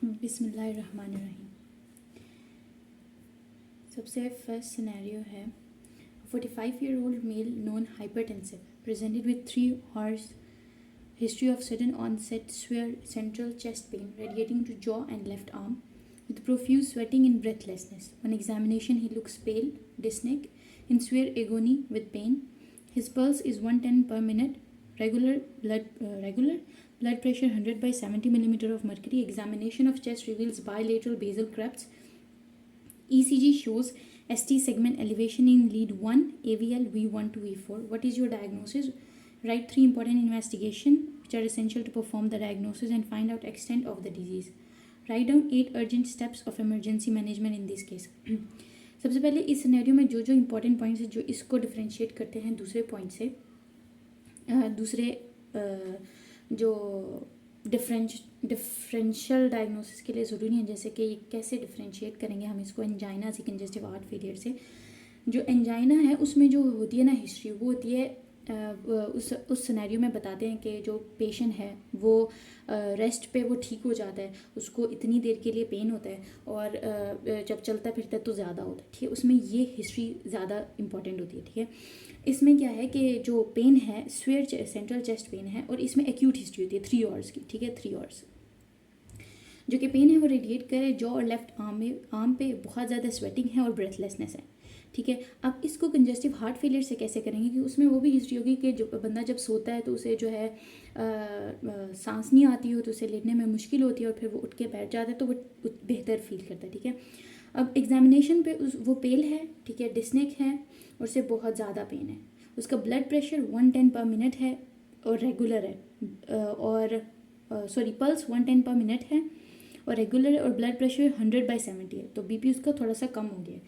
बिस्मिल्लाहिर्रहमानिर्रहीम। सबसे first scenario है 45-year-old male non-hypertensive presented with 3 hours history of sudden onset severe central chest pain radiating to jaw and left arm with profuse sweating and breathlessness. On examination he looks pale, dyspneic, in severe agony with pain. His pulse is 110 per minute, regular blood pressure 100/70 millimeter of mercury. Examination of chest reveals bilateral basal clefts. ECG shows ST segment elevation in lead 1, AVL V1 to V4. What is your diagnosis? Write 3 important investigation which are essential to perform the diagnosis and find out extent of the disease. Write down 8 urgent steps of emergency management in this case. सबसे पहले इस scenario में जो important points हैं जो इसको differentiate करते हैं दूसरे पॉइंट से, दूसरे जो डिफरेंशियल डायग्नोसिस के लिए ज़रूरी है, जैसे कि कैसे डिफ्रेंशिएट करेंगे हम इसको एंजाइना से, कंजेस्टिव हार्ट फेलियर से। जो एंजाइना है उसमें जो होती है ना हिस्ट्री, वो होती है उस सिनेरियो में बताते हैं कि जो पेशेंट है वो रेस्ट पे वो ठीक हो जाता है, उसको इतनी देर के लिए पेन होता है और जब चलता फिरता है तो ज़्यादा होता है, ठीक है। उसमें ये हिस्ट्री ज़्यादा इंपॉर्टेंट होती है, ठीक है। इसमें क्या है कि जो पेन है स्वेयर सेंट्रल चेस्ट पेन है और इसमें एक्यूट हिस्ट्री होती है 3 आवर्स की, ठीक है। 3 आवर्स जो कि पेन है वो रेडिएट करे जॉ और लेफ्ट आर्म पे बहुत ज़्यादा स्वेटिंग है और ब्रेथलेसनेस है, ठीक है। अब इसको कंजेस्टिव हार्ट फेलियर से कैसे करेंगे कि उसमें वो भी हिस्ट्री होगी कि जो बंदा जब सोता है तो उसे जो है सांस नहीं आती हो तो उसे लेटने में मुश्किल होती है और फिर वो उठ के बैठ जाता है तो वो बेहतर फील करता है, ठीक है। अब एग्जामिनेशन पे वो पेल है, ठीक है, डिस्निक है और उसे बहुत ज़्यादा पेन है। उसका ब्लड प्रेशर 110 पर मिनट है और रेगुलर है और पल्स 110 पर मिनट है और रेगुलर है और ब्लड प्रेशर 100/70 है, तो बीपी उसका थोड़ा सा कम हो गया है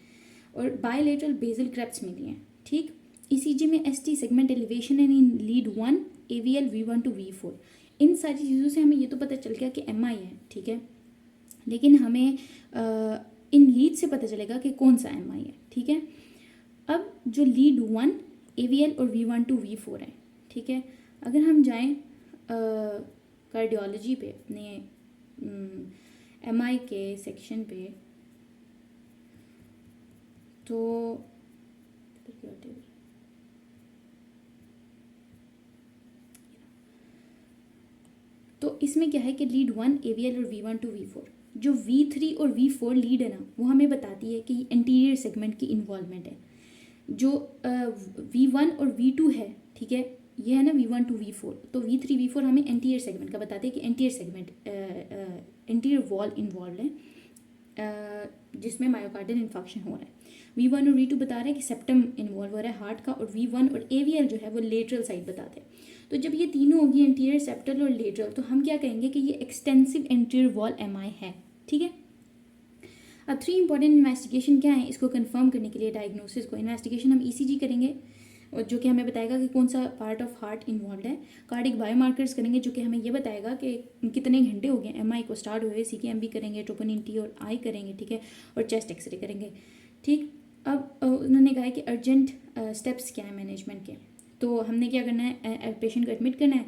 और बायलेटरल बेजल क्रेप्स मिली हैं, ठीक। ईसीजी में एसटी सेगमेंट एलिवेशन है in lead 1, AVL V1 to V4। इन सारी चीज़ों से हमें ये तो पता चल गया कि MI है, ठीक है, लेकिन हमें इन लीड से पता चलेगा कि कौन सा MI है, ठीक है। अब जो लीड 1, AVL और V1 to V4 है, ठीक है। अगर हम जाएं कार्डियोलॉजी पे अपने MI के सेक्शन पे तो इसमें क्या है कि लीड 1, AVL और V1 to V4, जो V3 और V4 लीड है ना वो हमें बताती है कि एंटीरियर सेगमेंट की इन्वॉल्वमेंट है। जो V1 और V2 है, ठीक है, ये है ना V1 to V4, तो V3 V4 हमें एंटीरियर सेगमेंट का बताते हैं कि anterior segment anterior wall involve है जिसमें मायोकार्डियल इन्फाक्शन हो रहा है। V1 और V2 बता रहे हैं कि सेप्टम इन्वॉल्व हो रहा है हार्ट का और V1 और AVL जो है वो लेटरल साइड बताते हैं। तो जब ये तीनों होगी एंटीरियर, सेप्टल और लेटरल, तो हम क्या कहेंगे कि ये एक्सटेंसिव एंटीरियर वॉल MI है, ठीक है। अब 3 इंपॉर्टेंट इन्वेस्टिगेशन क्या है इसको कंफर्म करने के लिए डायग्नोसिस को। इन्वेस्टिगेशन हम ECG करेंगे जो कि हमें बताएगा कि कौन सा पार्ट ऑफ हार्ट इन्वॉल्व है। कार्डिक बायोमार्कर्स करेंगे जो कि हमें ये बताएगा कि कितने घंटे हो गए MI को स्टार्ट हुए। CKMB करेंगे, ट्रोपोनिन T और I करेंगे, ठीक है, और चेस्ट एक्सरे करेंगे, ठीक। अब उन्होंने कहा है कि अर्जेंट स्टेप्स क्या है मैनेजमेंट के, तो हमने क्या करना है, पेशेंट को एडमिट करना है,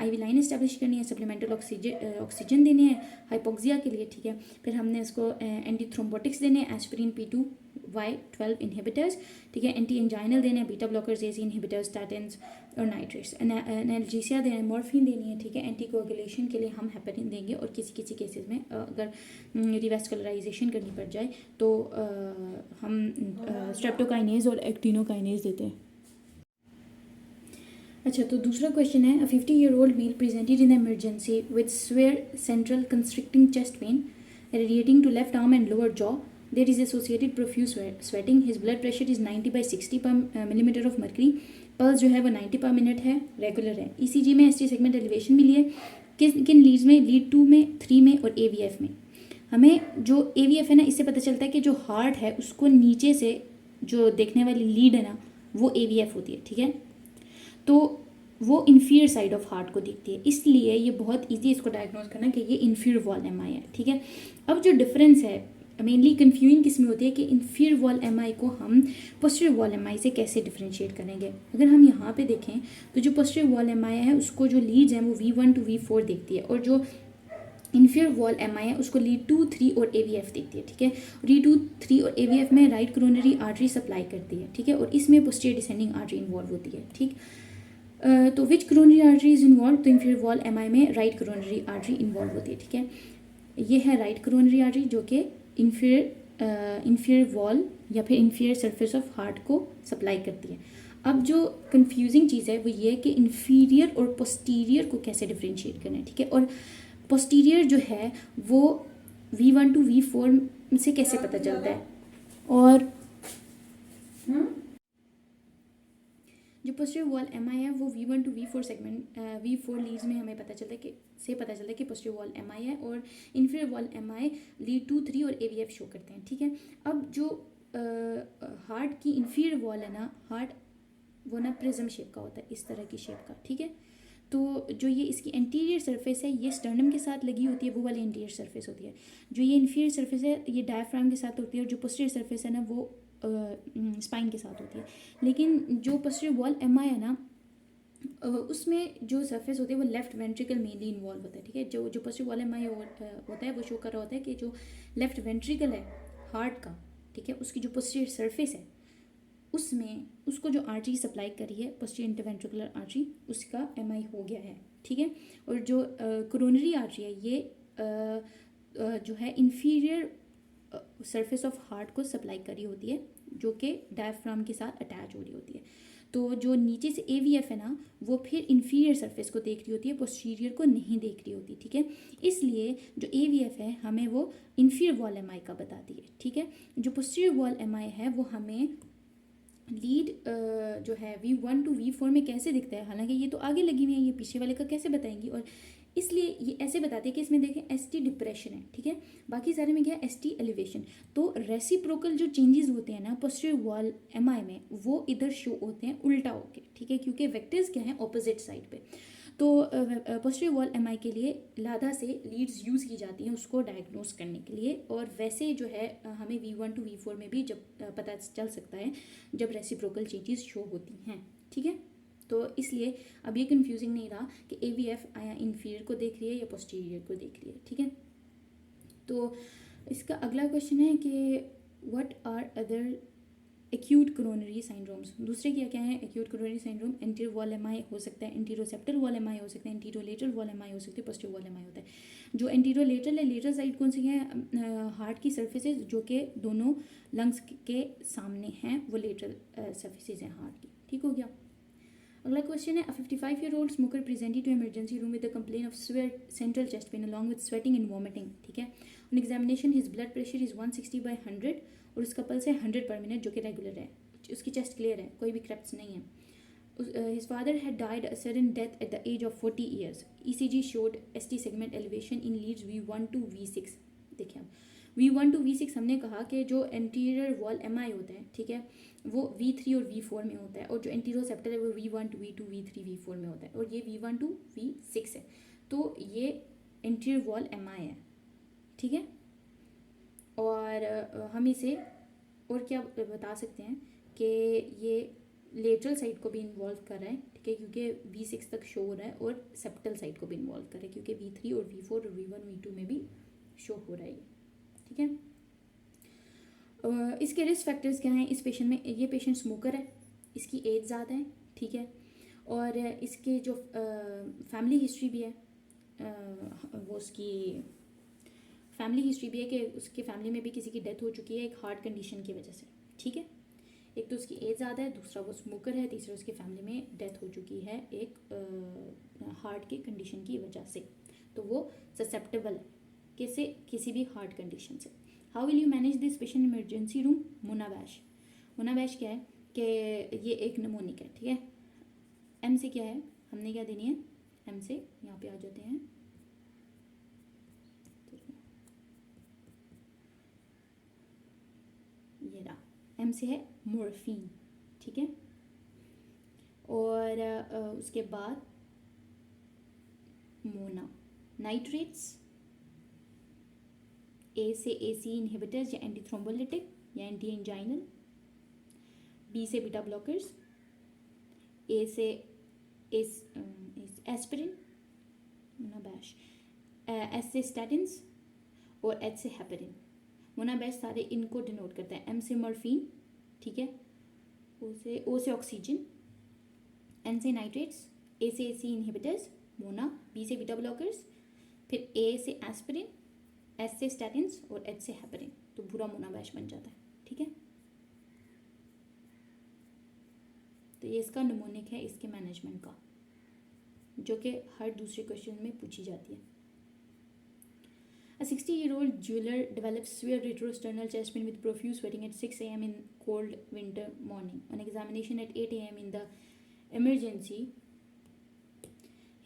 IV लाइन इस्टेब्लिश करनी है, सप्लीमेंटल ऑक्सीजन देनी है हाइपोक्सिया के लिए, ठीक है। फिर हमने उसको एंटीथ्रोम्बोटिक्स देने हैं, एस्पिरिन P2Y12 इनहिबिटर्स, ठीक है, एंटी एंजाइनल देने हैं, beta blockers, ACE inhibitors, statins और नाइट्रेट्स, एनाल्जेसिया देना है, मॉर्फिन देनी है, ठीक है। एंटीकोगुलेशन के लिए हम हेपेरिन देंगे और किसी केसेस में अगर रिवेस्कुलराइजेशन करनी पड़ जाए तो हम स्ट्रेप्टोकाइनेज और एक्टिनोकाइनेज देते हैं। अच्छा, तो दूसरा क्वेश्चन है, अ 50-year-old male presented in emergency with severe central constricting chest pain radiating to left arm and lower jaw. There is associated profuse sweating. His blood pressure is 90/60 per millimeter of mercury. Pulse जो है वो 90 पर minute है, regular है। ECG में ST segment elevation मिली है, किन Leeds में, लीड 2 में, 3 में और AVF में। हमें जो AVF है ना इससे पता चलता है कि जो हार्ट है उसको नीचे से जो देखने वाली लीड है ना वो AVF होती है, ठीक है। तो वो इन्फीरियर साइड ऑफ हार्ट को दिखती है, इसलिए ये बहुत इजी इसको डायग्नोज करना कि ये इन्फीरियर वॉल MI है, ठीक है। अब जो डिफरेंस है मेनली कन्फ्यूजन किस में होती है कि इन्फीरियर वॉल MI को हम पोस्टीरियर वॉल MI से कैसे डिफरेंशिएट करेंगे। अगर हम यहाँ पे देखें तो जो पोस्टीरियर वॉल MI है उसको जो लीड्स हैं वो V1 to V4 देखती है और जो इन्फीरियर वॉल एम आई है उसको लीड 2, 3 और AVF देखती है, ठीक है। लीड 2, 3 और AVF में राइट कोरोनरी आर्टरी सप्लाई करती है, ठीक है, और इसमें पोस्टीरियर डिसेंडिंग आर्टरी इन्वॉल्व होती है, ठीक। तो विच कोरोनरी आर्टरी इज इन्वॉल्व, तो इन्फीरियर वॉल एम आई में राइट कोरोनरी आर्टरी इन्वॉल्व होती है, ठीक है। ये है राइट कोरोनरी आर्टरी जो कि इन्फीरियर वॉल या फिर इन्फीरियर सरफेस ऑफ हार्ट को सप्लाई करती है। अब जो कंफ्यूजिंग चीज़ है वो ये है कि इन्फीरियर और पोस्टीरियर को कैसे डिफ्रेंशिएट करना है, ठीक है। और पोस्टीरियर जो है वो V1 to V4 से कैसे पता चलता है, और जो पोस्टीरियर वॉल एम आई है वो V1 to V4 segment V4 Leeds में हमें पता चलता है कि पोस्टीरियर वॉल एम आई है, और इन्फीरियर वॉल एम आई लीड 2, 3 और AVF शो करते हैं, ठीक है। अब जो हार्ट की इन्फीरियर वॉल है ना, हार्ट वो ना प्रिज्म शेप का होता है, इस तरह की शेप का, ठीक है। तो जो ये इसकी एंटीरियर सरफेस है ये स्टर्नम के साथ लगी होती है, वो वाली एंटीरियर सरफेस होती है। जो ये इन्फीरियर सरफेस है ये डायफ्राम के साथ होती है, और जो पोस्टीरियर सरफेस है ना वो स्पाइन के साथ होती है। लेकिन जो पोस्टीरियर वॉल एम आई है ना उसमें जो सरफेस होती है वो लेफ्ट वेंट्रिकल मेनली इन्वॉल्व होता है, ठीक है। जो पोस्टीरियर वॉल एम आई होता है वो शो कर रहा होता है कि जो लेफ्ट वेंट्रिकल है हार्ट का, ठीक है, उसकी जो पोस्टीरियर सरफेस है उसमें उसको जो आर्टरी सप्लाई करी है पोस्टीरियर इंटरवेंट्रिकुलर आर्टरी उसका एम आई हो गया है, ठीक है। और जो कोरोनरी आर्टरी है ये जो है इन्फीरियर सरफेस ऑफ हार्ट को सप्लाई करी होती है, जो कि डायफ्राम के साथ अटैच हो रही होती है। तो जो नीचे से AVF है ना वो फिर इन्फीरियर सरफेस को देख रही होती है, पोस्टीरियर को नहीं देख रही होती, ठीक है। इसलिए जो AVF है हमें वो इन्फीरियर वॉल एम आई का बताती है, ठीक है। जो पोस्टीरियर वॉल एम आई है वो हमें लीड जो है V1 to V4 में कैसे दिखता है, हालांकि ये तो आगे लगी हुई है, ये पीछे वाले का कैसे बताएंगी, और इसलिए ये ऐसे बताते हैं कि इसमें देखें ST डिप्रेशन है, ठीक है। बाकी सारे में क्या है ST एलिवेशन। तो रेसिप्रोकल जो चेंजेस होते हैं ना पोस्टीरियर वॉल एम आई में वो इधर शो होते हैं उल्टा होके, ठीक है, क्योंकि वेक्टर्स क्या है ऑपोजिट साइड पे। तो पोस्टीरियर वॉल एम आई के लिए लाधा से लीड्स यूज़ की जाती हैं उसको डायग्नोस करने के लिए, और वैसे जो है हमें V1 to V4 में भी जब पता चल सकता है जब रेसिप्रोकल चेंजेस शो होती हैं, ठीक है। तो इसलिए अब ये कंफ्यूजिंग नहीं रहा कि AVF आया इन्फीरियर को देख रही है या पोस्टीरियर को देख रही है, ठीक है। तो इसका अगला क्वेश्चन है कि what are other acute coronary syndromes. दूसरे क्या क्या है acute coronary syndrome, anterior wall M I हो सकता है, एंटीरोसेप्टल वॉल एम आई हो सकता है, एंटीरोलेटरल वॉल एम आई हो सकती है, पोस्टीरियर वॉल एम आई होता है। जो एंटीरोलेटरल है, लेटरल साइड कौन सी है, हार्ट की सर्फेसेज जो कि दोनों लंग्स के सामने हैं वो लेटरल सर्फेसेज हैं हार्ट की, ठीक हो गया। अगला क्वेश्चन है, a 55-year-old smoker presented to emergency room with the complain of central chest pain along with sweating and vomiting, ठीक है। On examination his blood pressure is 160/100 और उसका पल्स है 100 per minute जो कि रेगुलर है, उसकी चेस्ट क्लियर है, कोई भी क्रैप्स नहीं है। His father had died a sudden death at the age of 40 years। ECG showed ST segment elevation in leads V1 to V6। देखिए अब V1 to V6 हमने कहा कि जो एंटीरियर वॉल एम आई होता है, ठीक है, वो V3 और V4 में होता है, और जो एंटीरोसेप्टल है वो V1 to V2 V3 V4 में होता है, और ये V1 to V6 है। तो ये एंटीरियर वॉल एम आई है, ठीक है। और हम इसे और क्या बता सकते हैं कि ये लेटरल साइड को भी इन्वॉल्व कर रहा है, ठीक है, क्योंकि V6 तक शो हो रहा है, और सेप्टल साइड को भी इन्वॉल्व कर रहा है क्योंकि V3 और V4 और V1 V2 में भी शो हो रहा है ये, ठीक है। इसके रिस्क फैक्टर्स क्या हैं इस पेशेंट में, ये पेशेंट स्मोकर है, इसकी एज ज़्यादा है, ठीक है, और इसके जो फैमिली हिस्ट्री भी है, वो उसकी फैमिली हिस्ट्री भी है कि उसके फैमिली में भी किसी की डेथ हो चुकी है एक हार्ट कंडीशन की वजह से, ठीक है। एक तो उसकी एज ज़्यादा है, दूसरा वो स्मोकर है, तीसरा उसकी फैमिली में डेथ हो चुकी है एक हार्ट की कंडीशन की वजह से, तो वो ससेप्टेबल है किसी भी हार्ट कंडीशन से। How will you manage this patient emergency room, मोनावैश। मोनावैश क्या है कि ये एक नमोनिक है, ठीक है। M से क्या है, हमने क्या देनी है, M से यहाँ पे आ जाते हैं, ये रहा, M से है मोर्फिन, ठीक है। और उसके बाद मोना नाइट्रेट्स, A से AC इनहिबिटर्स या एंटी थ्रोम्बोलिटिक या एंटी एंजाइनल, B से बीटा ब्लॉकर्स, A से एस्पिरिन, मोनावैश। एस से स्टैटिन्स और एच से हेपेरिन। मोनाबैश सारे इनको डिनोट करता है। एम से मॉर्फिन, ठीक है, ओ से ऑक्सीजन, एन से नाइट्रेट्स, ए से सी इनहिबिटर्स मोना, बी से बीटा ब्लॉकर्स, फिर ए से एस्पिरिन, एस से स्टैटिन्स और एच से हेपेरिन। तो पूरा मोनाबैश बन जाता है, ठीक है। तो ये इसका निमोनिक है इसके मैनेजमेंट का, जो कि हर दूसरे क्वेश्चन में पूछी जाती है। A 60-year-old jeweler develops severe retrosternal chest pain with profuse sweating at 6 a.m. in cold winter morning. On examination at 8 a.m. in the emergency,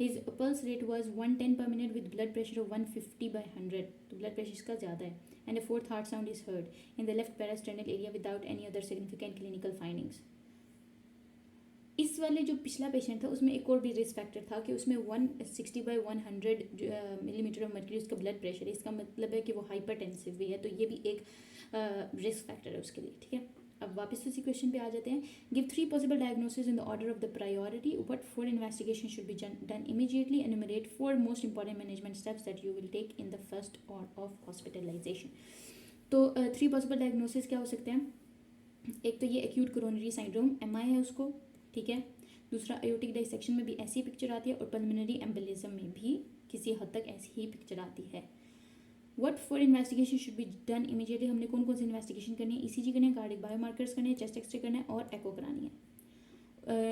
his pulse rate was 110 per minute with blood pressure of 150 by 100. तो blood pressure इसका ज़्यादा है. And a fourth heart sound is heard in the left parasternal area without any other significant clinical findings. इस वाले जो पिछला patient था उसमें एक और भी रिस्क फैक्टर था कि उसमें 160 बाई 100 मिलीमीटर ऑफ मर्क्यूरी उसका ब्लड प्रेशर है। इसका मतलब है कि वो हाइपरटेंसिव भी है, तो ये भी एक रिस्क फैक्टर है उसके लिए, ठीक है। अब वापस उसी क्वेश्चन पे आ जाते हैं। Give 3 possible diagnosis in the order of the priority, what 4 investigation should be done immediately, enumerate 4 most important management steps that you will take in the first order of hospitalization. तो 3 possible diagnosis क्या हो सकते हैं? एक तो ये acute coronary syndrome MI है उसको, ठीक है। दूसरा एयोटिक डाइसेक्शन में भी ऐसी पिक्चर आती है और पल्मोनरी एम्बोलिज्म में भी किसी हद तक ऐसी ही पिक्चर आती है। What 4 investigation should be done immediately, हमने कौन कौन सी इन्वेस्टिगेशन करनी है? ECG करनी है, कार्डिक बायोमार्कर्स करने हैं, चेस्ट एक्सरे करना है और एको करानी है।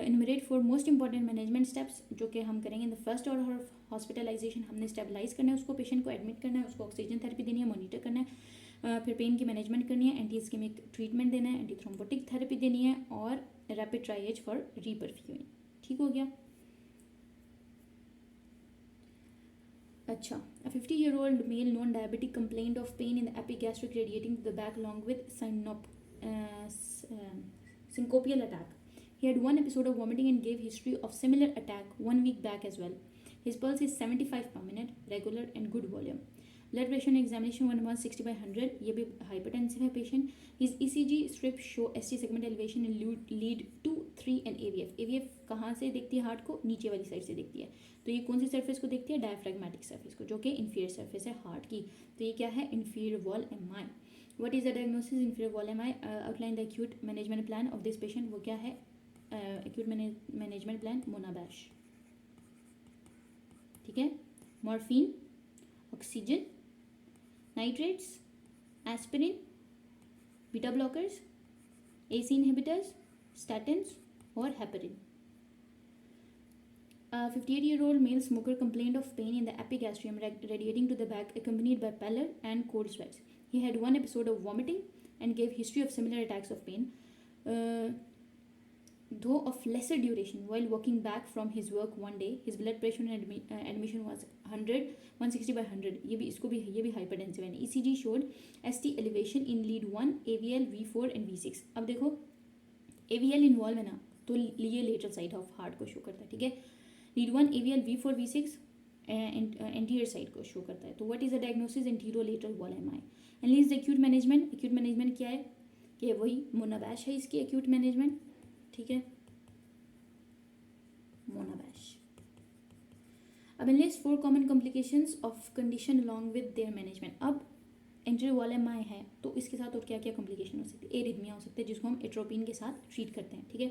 Enumerate 4 most important management steps जो कि हम करेंगे in the first order of hospitalization. हमने स्टेबलाइज करना है उसको, पेशेंट को एडमिट करना है, उसको ऑक्सीजन थेरेपी देनी है, मॉनिटर करना है, फिर पेन की मैनेजमेंट करनी है, एंटी इस्केमिक ट्रीटमेंट देना है, एंटी थ्रोम्बोटिक थेरेपी देनी है और रैपिड ट्राइएज फॉर रीपरफ्यूजिंग। ठीक हो गया। अच्छा, a 50-year-old male non-diabetic complained of pain in the epigastric radiating to the back along with syncopial attack. He had one episode of vomiting and gave history of similar attack 1 week back as well. His pulse is 75 per minute, regular and good volume. Blood pressure examination 160 by 100. ये भी hypertensive है patient. His ECG strip show ST segment elevation and lead to 3 and AVF. AVF कहाँ से देखती है heart को? नीचे वाली साइड से देखती है। तो ये कौन सी सर्फेस को देखती है? डायफ्रैग्मेटिक सर्फेस को, जो कि इंफीरियर सर्फेस है हार्ट की। तो ये क्या है? Inferior wall MI. What is the diagnosis inferior wall MI? Outline the acute management plan of this patient. वो क्या है? acute management plan मोनाबैश, ठीक है। Morphine, oxygen, nitrates, aspirin, beta blockers, AC inhibitors, statins और heparin. 58-year-old male smoker complained of pain in the epigastrium radiating to the back accompanied by pallor and cold sweats. He had one episode of vomiting and gave history of similar attacks of pain, though of lesser duration. While walking back from his work one day, his blood pressure and admission was 160 by 100. ये भी hypertensive है। ECG showed ST elevation in lead 1, AVL, V4 and V6. अब देखो AVL involve है ना, तो ये lateral side of heart को शो करता है, ठीक है। Lead 1, AVL, V4, V6 anterior side को शो करता है। तो what is the diagnosis? Anterolateral wall MI। And list the acute management. Acute management क्या है? कि वही मोनाबैश है इसकी एक्यूट मैनेजमेंट, ठीक है, मोनाबैश। अब enlist 4 common complications of condition along with their management. अब एंट्री वॉल MI है तो इसके साथ और क्या क्या कॉम्प्लिकेशन हो सकती है? एरिथमिया हो सकता है जिसको हम एट्रोपिन के साथ ट्रीट करते हैं, ठीक है।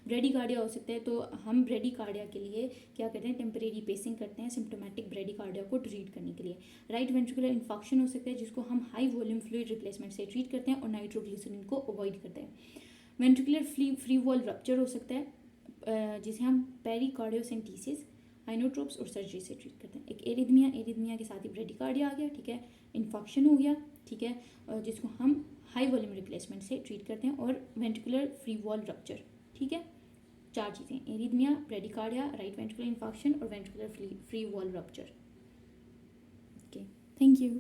ब्रेडिकार्डिया हो सकता है, तो हम ब्रेडिकार्डिया के लिए क्या करते हैं? टेम्परेरी पेसिंग करते हैं सिम्प्टोमेटिक ब्रेडिकार्डिया को ट्रीट करने के लिए। राइट वेंट्रिकुलर इन्फेक्शन हो सकता है जिसको हम हाई वॉल्यूम फ्लूइड रिप्लेसमेंट से ट्रीट करते हैं और नाइट्रोग्लिसरीन को अवॉइड करते हैं। वेंट्रिकुलर फ्री वॉल रप्चर हो सकता है जिसे हम पेरिकार्डियोसेंटीसिस, आइनोट्रोप्स और सर्जरी से ट्रीट करते हैं। एक एरिथमिया के साथ ही ब्रेडिकार्डिया आ गया, ठीक है, इन्फेक्शन हो गया, ठीक है, जिसको हम हाई वॉल्यूम रिप्लेसमेंट से ट्रीट करते हैं, और वेंट्रिकुलर फ्री वॉल रप्चर, ठीक है। 4 चीज़ें, arrhythmia, bradycardia, right ventricular infection और ventricular free wall rupture. Okay, thank you.